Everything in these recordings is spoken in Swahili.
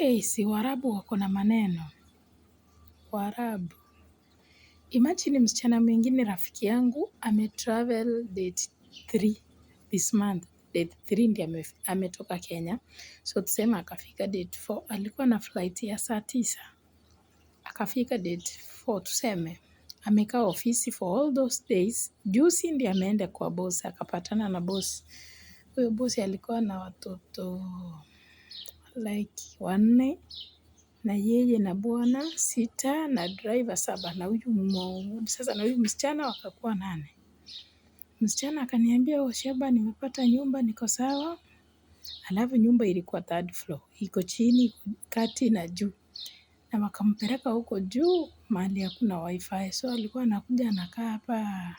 Si Waarabu wako na maneno. Waarabu. Imagine msichana mwingine rafiki yangu ametravel date 3 this month. Date 3 ndiye ametoka Kenya. So tuseme akafika date 4. Alikuwa na flight ya saa 9. Akafika date 4 tuseme. Amekaa ofisi for all those days. Juzi ndiye ameenda kwa boss. Akapatana na boss. Huyo boss alikuwa na watoto like 4 na yeye na bwana 6 na driver 7 na huyu msichana wakakuwa 8. Msichana akaniambia Sheba, nimepata nyumba niko sawa. Alafu nyumba ilikuwa 3rd floor. Iko chini, kati na juu. Na wakampeleka huko juu mahali hakuna wifi. So alikuwa anakuja anakaa hapa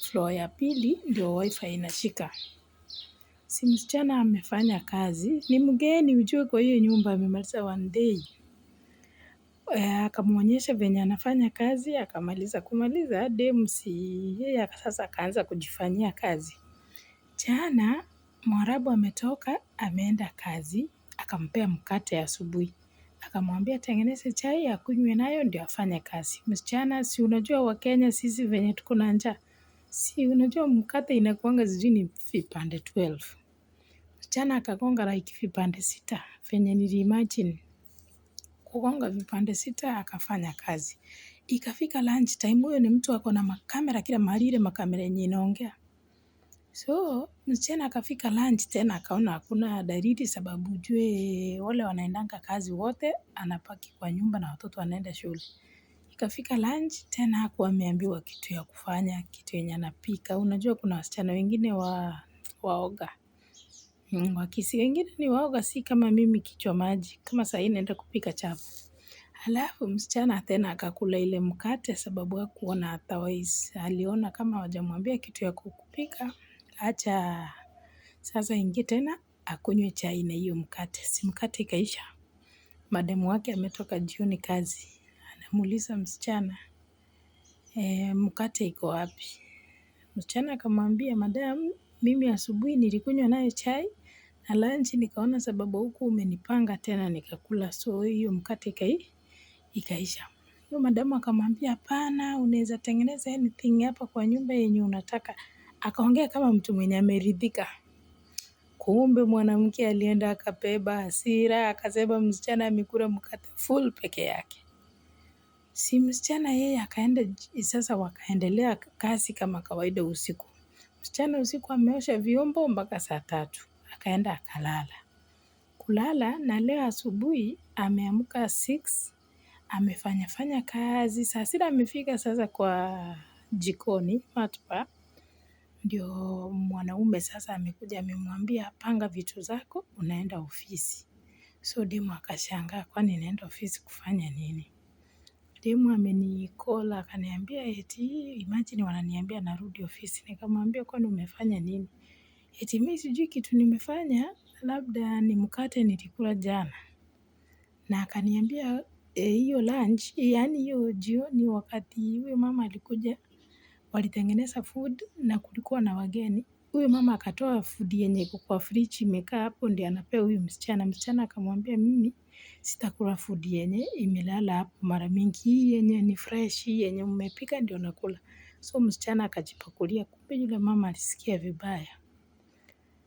floor ya pili ndio wifi inashika. Si msichana amefanya kazi. Ni mgeni ujue kwa hiyo nyumba amemaliza 1 day. Akamuonyesha venye anafanya kazi, akamaliza kumaliza yeye sasa akaanza kujifanyia kazi. Jana Mwarabu ametoka ameenda kazi, akampea mkate asubuhi. Akamwambia tengeneze chai akunywe nayo ndio afanye kazi. Msichana si unajua Wakenya sisi venye tuko na njaa. Si unajua mkate inakuanga sijui ni vipande 12. Msichana akagonga like vipande 6 venye niliimagine. Kugonga vipande 6 akafanya kazi. Ikafika lunch time, huyo ni mtu ako na makamera kila mahali, ile makamera yenye inaongea. So msichana akafika lunch tena akaona hakuna dalili sababu ujue wale wanaendanga kazi wote anapaki kwa nyumba na watoto wanaenda shule. Ikafika lunch tena hakuwa ameambiwa kitu ya kufanya, kitu yenye anapika. Unajua kuna wasichana wengine waoga. Wakisi wengine ni waoga si kama mimi kichwa maji. Kama saa hii naenda kupika chapo. Halafu msichana tena akakula ile mkate sababu hakuona otherwise. Aliona kama hawajamwambia kitu ya kupika. Acha sasa ingie tena akunywe chai na hiyo mkate. Si mkate ikaisha. Madam wake ametoka jioni kazi. Anamuuliza msichana, mkate iko wapi? Msichana akamwambia madam, mimi asubuhi nilikunywa nayo chai na lunch nikaona sababu huku umenipanga tena nikakula, so hiyo mkate ikaisha. Huyo madam akamwambia hapana, unaweza tengeneza anything hapa kwa nyumba yenye unataka. Akaongea kama mtu mwenye ameridhika. Kumbe mwanamke alienda akabeba hasira, akasema msichana amekula mkate full peke yake. Si msichana yeye akaenda sasa wakaendelea kazi kama kawaida usiku. Msichana usiku ameosha vyombo mpaka saa 3. Akaenda akalala. Kulala na leo asubuhi ameamka 6. Amefanya kazi. Saa 6 amefika sasa kwa jikoni matpa. Ndio mwanaume sasa amekuja amemwambia panga vitu zako unaenda ofisi. So demu akashangaa kwani naenda ofisi kufanya nini? Demu amenicall akaniambia eti imagine wananiambia narudi ofisi. Nikamwambia kwani umefanya nini? Eti mimi sijui kitu nimefanya, labda ni mkate nilikula jana. Na akaniambia hiyo lunch, yani hiyo jioni wakati huyo mama alikuja, walitengeneza food na kulikuwa na wageni. Huyo mama akatoa food yenye iko kwa fridge imekaa hapo ndio anapea huyo msichana. Msichana akamwambia mimi sitakula food yenye imelala hapo mara mingi. Hii yenye ni fresh, hii yenye mmepika ndio nakula. So msichana akajipakulia, kumbe yule mama alisikia vibaya.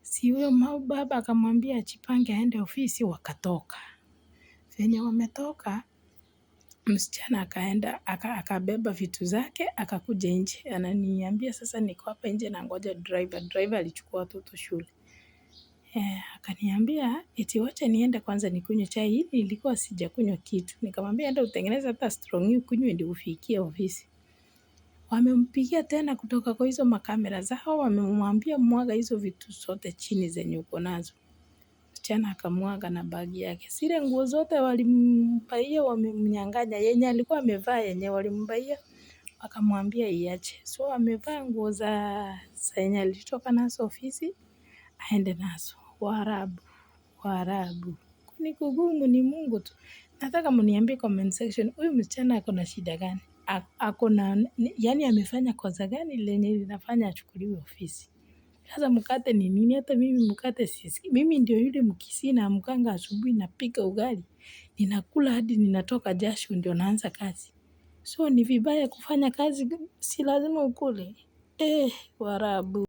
Si huyo baba akamwambia ajipange aende ofisi, wakatoka. Venye wametoka, msichana akaenda, akabeba vitu zake, akakuja nje. Ananiambia sasa niko hapa nje nangoja driver. Driver alichukua watoto shule. Akaniambia eti wacha niende kwanza nikunywe chai, hii nilikuwa sijakunywa kitu. Nikamwambia enda utengeneze hata strong ukunywe ndio ufikie ofisi. Wamempigia tena kutoka kwa hizo makamera zao, wamemwambia mwaga hizo vitu zote chini zenye uko nazo. Msichana akamwaga na bagi yake. Zile nguo zote walimbaia wamemnyang'anya, yenye alikuwa amevaa yenye walimbaia wakamwambia iache. So amevaa nguo za yenye alitoka nazo ofisi aende nazo. Waarabu. Ni kugumu ni Mungu tu. Nataka mniambie comment section, huyu msichana ako na shida gani? Ako na yani amefanya kosa gani lenye linafanya achukuliwe ofisi? Sasa mkate ni nini? Hata mimi mkate sisiki. Mimi ndio yule Mkisii naamkanga asubuhi napika ugali. Ninakula hadi ninatoka jasho ndio naanza kazi. So ni vibaya kufanya kazi si lazima ukule. Warabu.